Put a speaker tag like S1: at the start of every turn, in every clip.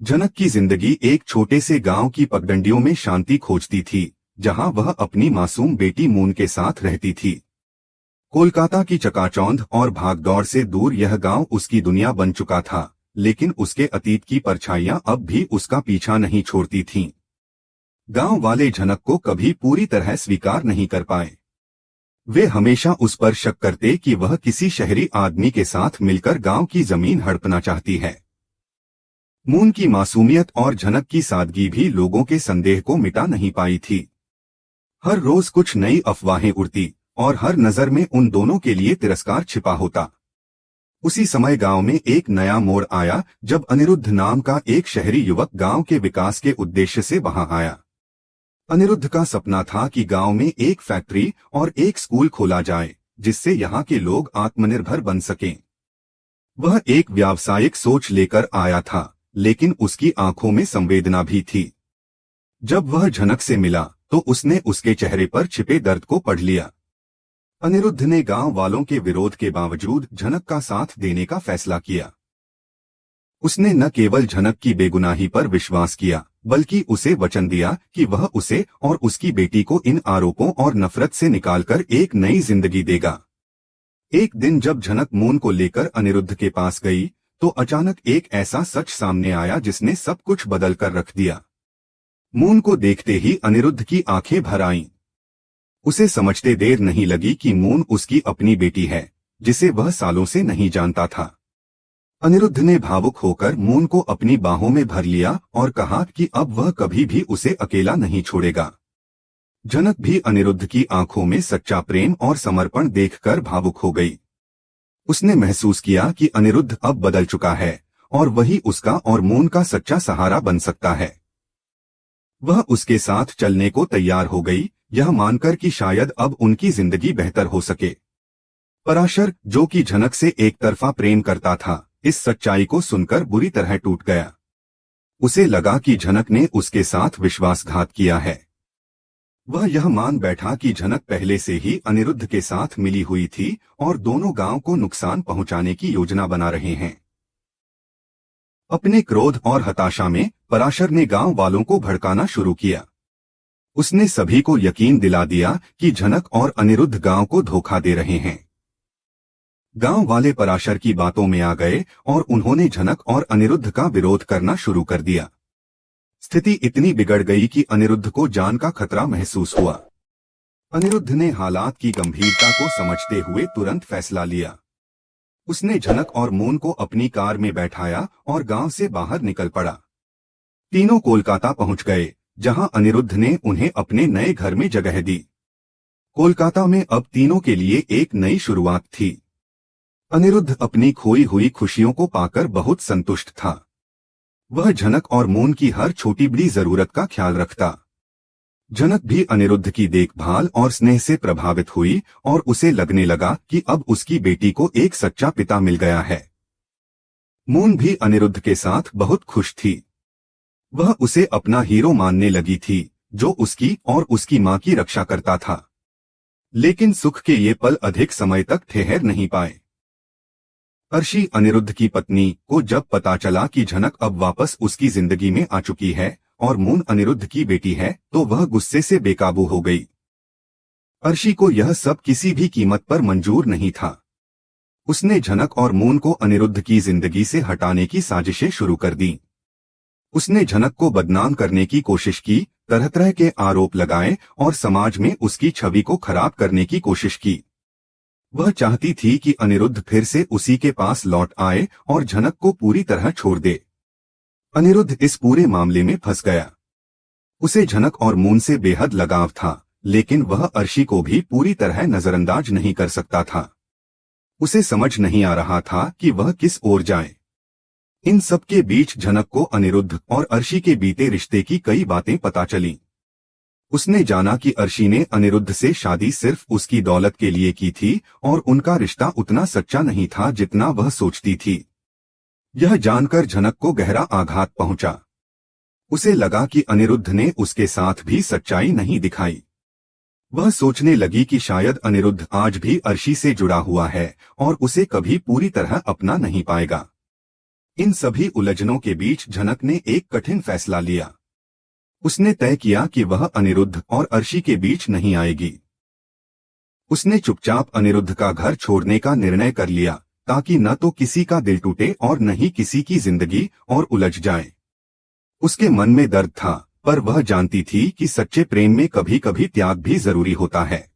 S1: जनक की जिंदगी एक छोटे से गांव की पगडंडियों में शांति खोजती थी, जहां वह अपनी मासूम बेटी मून के साथ रहती थी। कोलकाता की चकाचौंध और भागदौड़ से दूर यह गांव उसकी दुनिया बन चुका था, लेकिन उसके अतीत की परछाइयां अब भी उसका पीछा नहीं छोड़ती थीं। गांव वाले जनक को कभी पूरी तरह स्वीकार नहीं कर पाए। वे हमेशा उस पर शक करते कि वह किसी शहरी आदमी के साथ मिलकर गांव की जमीन हड़पना चाहती है। मून की मासूमियत और जनक की सादगी भी लोगों के संदेह को मिटा नहीं पाई थी। हर रोज कुछ नई अफवाहें उड़ती और हर नजर में उन दोनों के लिए तिरस्कार छिपा होता। उसी समय गांव में एक नया मोड़ आया जब अनिरुद्ध नाम का एक शहरी युवक गांव के विकास के उद्देश्य से वहां आया। अनिरुद्ध का सपना था कि गांव में एक फैक्ट्री और एक स्कूल खोला जाए, जिससे यहाँ के लोग आत्मनिर्भर बन सकें। वह एक व्यावसायिक सोच लेकर आया था, लेकिन उसकी आंखों में संवेदना भी थी। जब वह जनक से मिला तो उसने उसके चेहरे पर छिपे दर्द को पढ़ लिया। अनिरुद्ध ने गांव वालों के विरोध के बावजूद जनक का साथ देने का फैसला किया। उसने न केवल जनक की बेगुनाही पर विश्वास किया, बल्कि उसे वचन दिया कि वह उसे और उसकी बेटी को इन आरोपों और नफरत से निकालकर एक नई जिंदगी देगा। एक दिन जब जनक मून को लेकर अनिरुद्ध के पास गई, तो अचानक एक ऐसा सच सामने आया जिसने सब कुछ बदल कर रख दिया। मून को देखते ही अनिरुद्ध की आंखें भर आईं। उसे समझते देर नहीं लगी कि मून उसकी अपनी बेटी है, जिसे वह सालों से नहीं जानता था। अनिरुद्ध ने भावुक होकर मून को अपनी बाहों में भर लिया और कहा कि अब वह कभी भी उसे अकेला नहीं छोड़ेगा। जनक भी अनिरुद्ध की आंखों में सच्चा प्रेम और समर्पण देखकर भावुक हो गई। उसने महसूस किया कि अनिरुद्ध अब बदल चुका है और वही उसका और मून का सच्चा सहारा बन सकता है। वह उसके साथ चलने को तैयार हो गई, यह मानकर कि शायद अब उनकी जिंदगी बेहतर हो सके। पराशर, जो कि जनक से एक तरफा प्रेम करता था, इस सच्चाई को सुनकर बुरी तरह टूट गया। उसे लगा कि जनक ने उसके साथ विश्वासघात किया है। वह यह मान बैठा कि जनक पहले से ही अनिरुद्ध के साथ मिली हुई थी और दोनों गांव को नुकसान पहुंचाने की योजना बना रहे हैं। अपने क्रोध और हताशा में पराशर ने गांव वालों को भड़काना शुरू किया। उसने सभी को यकीन दिला दिया कि जनक और अनिरुद्ध गांव को धोखा दे रहे हैं। गांव वाले पराशर की बातों में आ गए और उन्होंने जनक और अनिरुद्ध का विरोध करना शुरू कर दिया। स्थिति इतनी बिगड़ गई कि अनिरुद्ध को जान का खतरा महसूस हुआ। अनिरुद्ध ने हालात की गंभीरता को समझते हुए तुरंत फैसला लिया। उसने जनक और मून को अपनी कार में बैठाया और गांव से बाहर निकल पड़ा। तीनों कोलकाता पहुंच गए, जहां अनिरुद्ध ने उन्हें अपने नए घर में जगह दी। कोलकाता में अब तीनों के लिए एक नई शुरुआत थी। अनिरुद्ध अपनी खोई हुई खुशियों को पाकर बहुत संतुष्ट था। वह जनक और मून की हर छोटी बड़ी जरूरत का ख्याल रखता। जनक भी अनिरुद्ध की देखभाल और स्नेह से प्रभावित हुई और उसे लगने लगा कि अब उसकी बेटी को एक सच्चा पिता मिल गया है। मून भी अनिरुद्ध के साथ बहुत खुश थी। वह उसे अपना हीरो मानने लगी थी, जो उसकी और उसकी मां की रक्षा करता था। लेकिन सुख के ये पल अधिक समय तक ठहर नहीं पाए। अर्शी, अनिरुद्ध की पत्नी, को जब पता चला कि जनक अब वापस उसकी जिंदगी में आ चुकी है और मून अनिरुद्ध की बेटी है, तो वह गुस्से से बेकाबू हो गई। अर्शी को यह सब किसी भी कीमत पर मंजूर नहीं था। उसने जनक और मून को अनिरुद्ध की जिंदगी से हटाने की साजिशें शुरू कर दी। उसने जनक को बदनाम करने की कोशिश की, तरह तरह के आरोप लगाए और समाज में उसकी छवि को खराब करने की कोशिश की। वह चाहती थी कि अनिरुद्ध फिर से उसी के पास लौट आए और जनक को पूरी तरह छोड़ दे। अनिरुद्ध इस पूरे मामले में फंस गया। उसे जनक और मून से बेहद लगाव था, लेकिन वह अर्शी को भी पूरी तरह नजरअंदाज नहीं कर सकता था। उसे समझ नहीं आ रहा था कि वह किस ओर जाए। इन सब के बीच जनक को अनिरुद्ध और अर्शी के बीते रिश्ते की कई बातें पता चलीं। उसने जाना कि अर्शी ने अनिरुद्ध से शादी सिर्फ उसकी दौलत के लिए की थी और उनका रिश्ता उतना सच्चा नहीं था जितना वह सोचती थी। यह जानकर जनक को गहरा आघात पहुंचा। उसे लगा कि अनिरुद्ध ने उसके साथ भी सच्चाई नहीं दिखाई। वह सोचने लगी कि शायद अनिरुद्ध आज भी अर्शी से जुड़ा हुआ है और उसे कभी पूरी तरह अपना नहीं पाएगा। इन सभी उलझनों के बीच झनक ने एक कठिन फैसला लिया। उसने तय किया कि वह अनिरुद्ध और अर्शी के बीच नहीं आएगी। उसने चुपचाप अनिरुद्ध का घर छोड़ने का निर्णय कर लिया, ताकि न तो किसी का दिल टूटे और न ही किसी की जिंदगी और उलझ जाए। उसके मन में दर्द था, पर वह जानती थी कि सच्चे प्रेम में कभी कभी त्याग भी जरूरी होता है।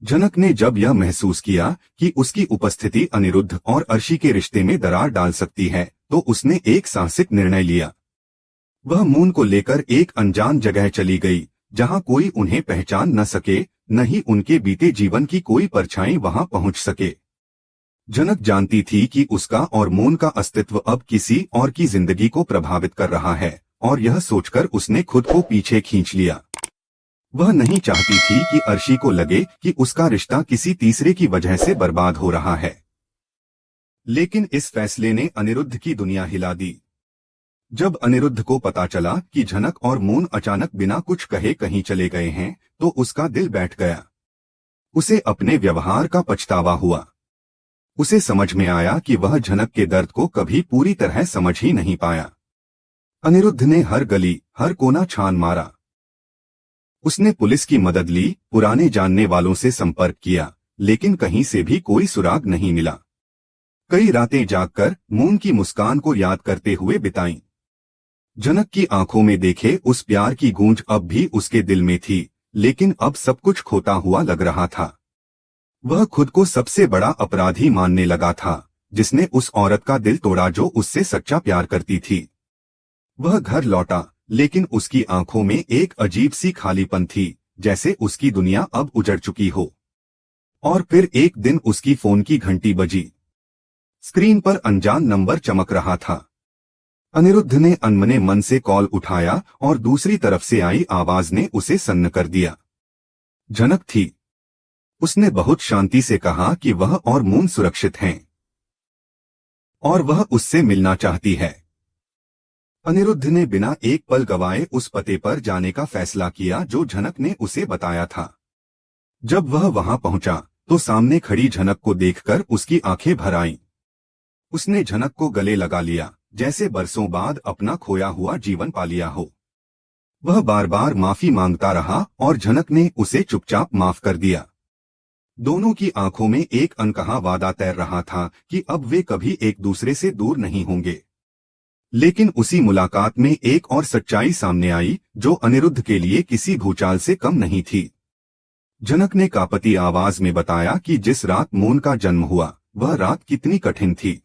S1: झनक ने जब यह महसूस किया कि उसकी उपस्थिति अनिरुद्ध और अर्शी के रिश्ते में दरार डाल सकती है, तो उसने एक साहसिक निर्णय लिया। वह मून को लेकर एक अनजान जगह चली गई, जहां कोई उन्हें पहचान न सके, न ही उनके बीते जीवन की कोई परछाई वहां पहुंच सके। झनक जानती थी कि उसका और मून का अस्तित्व अब किसी और की जिंदगी को प्रभावित कर रहा है, और यह सोचकर उसने खुद को पीछे खींच लिया। वह नहीं चाहती थी कि अर्शी को लगे कि उसका रिश्ता किसी तीसरे की वजह से बर्बाद हो रहा है। लेकिन इस फैसले ने अनिरुद्ध की दुनिया हिला दी। जब अनिरुद्ध को पता चला कि झनक और मून अचानक बिना कुछ कहे कहीं चले गए हैं, तो उसका दिल बैठ गया। उसे अपने व्यवहार का पछतावा हुआ। उसे समझ में आया कि वह झनक के दर्द को कभी पूरी तरह समझ ही नहीं पाया। अनिरुद्ध ने हर गली, हर कोना छान मारा। उसने पुलिस की मदद ली, पुराने जानने वालों से संपर्क किया, लेकिन कहीं से भी कोई सुराग नहीं मिला। कई रातें जागकर मून की मुस्कान को याद करते हुए बिताईं। झनक की आंखों में देखे उस प्यार की गूंज अब भी उसके दिल में थी, लेकिन अब सब कुछ खोता हुआ लग रहा था। वह खुद को सबसे बड़ा अपराधी मानने लगा था, जिसने उस औरत का दिल तोड़ा जो उससे सच्चा प्यार करती थी। वह घर लौटा, लेकिन उसकी आंखों में एक अजीब सी खालीपन थी, जैसे उसकी दुनिया अब उजड़ चुकी हो। और फिर एक दिन उसकी फोन की घंटी बजी। स्क्रीन पर अनजान नंबर चमक रहा था। अनिरुद्ध ने अनमने मन से कॉल उठाया और दूसरी तरफ से आई आवाज ने उसे सन्न कर दिया। झनक थी। उसने बहुत शांति से कहा कि वह और मून सुरक्षित हैं और वह उससे मिलना चाहती है। अनिरुद्ध ने बिना एक पल गवाए उस पते पर जाने का फैसला किया जो झनक ने उसे बताया था। जब वह वहां पहुंचा, तो सामने खड़ी झनक को देखकर उसकी आंखें भर आईं। उसने झनक को गले लगा लिया, जैसे बरसों बाद अपना खोया हुआ जीवन पा लिया हो। वह बार बार माफी मांगता रहा और झनक ने उसे चुपचाप माफ कर दिया। दोनों की आंखों में एक अनकहा वादा तैर रहा था कि अब वे कभी एक दूसरे से दूर नहीं होंगे। लेकिन उसी मुलाकात में एक और सच्चाई सामने आई, जो अनिरुद्ध के लिए किसी भूचाल से कम नहीं थी। झनक ने कांपती आवाज में बताया कि जिस रात मून का जन्म हुआ, वह रात कितनी कठिन थी।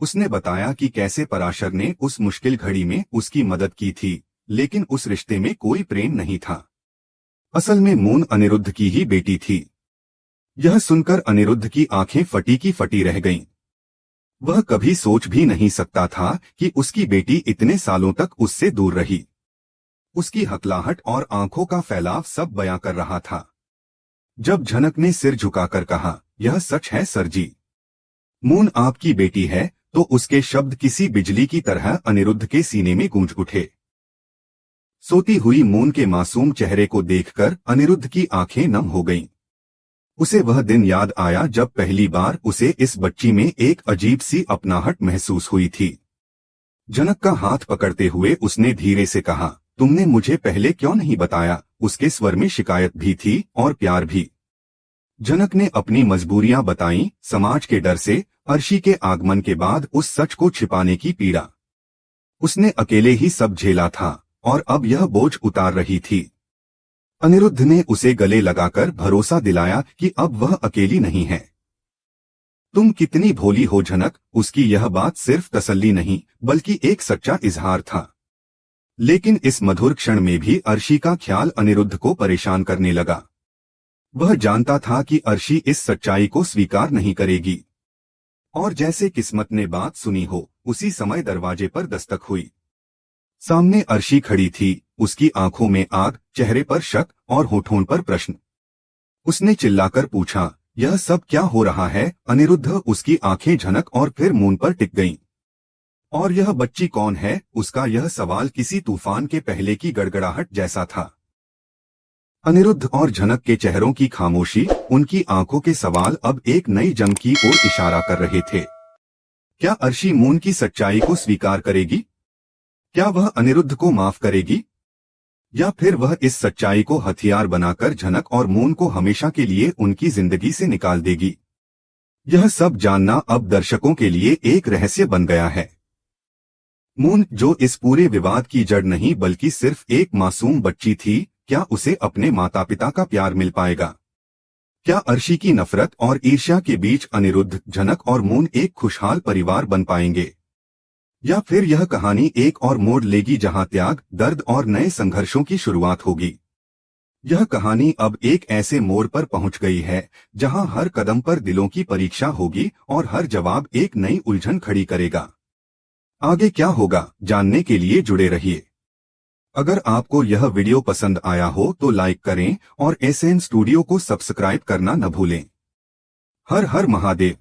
S1: उसने बताया कि कैसे पराशर ने उस मुश्किल घड़ी में उसकी मदद की थी, लेकिन उस रिश्ते में कोई प्रेम नहीं था। असल में मून अनिरुद्ध की ही बेटी थी। यह सुनकर अनिरुद्ध की आंखें फटी की फटी रह गईं। वह कभी सोच भी नहीं सकता था कि उसकी बेटी इतने सालों तक उससे दूर रही। उसकी हकलाहट और आंखों का फैलाव सब बयां कर रहा था। जब झनक ने सिर झुकाकर कहा, यह सच है सर जी, मून आपकी बेटी है, तो उसके शब्द किसी बिजली की तरह अनिरुद्ध के सीने में गूंज उठे। सोती हुई मून के मासूम चेहरे को देखकर अनिरुद्ध की आंखें नम हो गईं। उसे वह दिन याद आया जब पहली बार उसे इस बच्ची में एक अजीब सी अपनाहट महसूस हुई थी। झनक का हाथ पकड़ते हुए उसने धीरे से कहा, तुमने मुझे पहले क्यों नहीं बताया। उसके स्वर में शिकायत भी थी और प्यार भी। झनक ने अपनी मजबूरियां बताईं, समाज के डर से, अर्शी के आगमन के बाद उस सच को छिपाने की पीड़ा। उसने अकेले ही सब झेला था और अब यह बोझ उतार रही थी। अनिरुद्ध ने उसे गले लगाकर भरोसा दिलाया कि अब वह अकेली नहीं है। तुम कितनी भोली हो झनक। उसकी यह बात सिर्फ तसल्ली नहीं, बल्कि एक सच्चा इजहार था। लेकिन इस मधुर क्षण में भी अर्शी का ख्याल अनिरुद्ध को परेशान करने लगा। वह जानता था कि अर्शी इस सच्चाई को स्वीकार नहीं करेगी। और जैसे किस्मत ने बात सुनी हो, उसी समय दरवाजे पर दस्तक हुई। सामने अर्शी खड़ी थी, उसकी आंखों में आग, चेहरे पर शक और होठों पर प्रश्न। उसने चिल्लाकर पूछा, यह सब क्या हो रहा है। अनिरुद्ध। उसकी आंखें झनक और फिर मून पर टिक गईं। और यह बच्ची कौन है। उसका यह सवाल किसी तूफान के पहले की गड़गड़ाहट जैसा था। अनिरुद्ध और झनक के चेहरों की खामोशी, उनकी आंखों के सवाल अब एक नई जंग की ओर इशारा कर रहे थे। क्या अर्शी मून की सच्चाई को स्वीकार करेगी? क्या वह अनिरुद्ध को माफ करेगी? या फिर वह इस सच्चाई को हथियार बनाकर झनक और मून को हमेशा के लिए उनकी जिंदगी से निकाल देगी? यह सब जानना अब दर्शकों के लिए एक रहस्य बन गया है। मून, जो इस पूरे विवाद की जड़ नहीं बल्कि सिर्फ एक मासूम बच्ची थी, क्या उसे अपने माता पिता का प्यार मिल पाएगा? क्या अर्शी की नफरत और ईर्ष्या के बीच अनिरुद्ध, झनक और मून एक खुशहाल परिवार बन पाएंगे? या फिर यह कहानी एक और मोड़ लेगी जहां त्याग, दर्द और नए संघर्षों की शुरुआत होगी? यह कहानी अब एक ऐसे मोड़ पर पहुंच गई है जहां हर कदम पर दिलों की परीक्षा होगी और हर जवाब एक नई उलझन खड़ी करेगा। आगे क्या होगा, जानने के लिए जुड़े रहिए। अगर आपको यह वीडियो पसंद आया हो तो लाइक करें और एसएन स्टूडियो को सब्सक्राइब करना न भूलें। हर हर महादेव।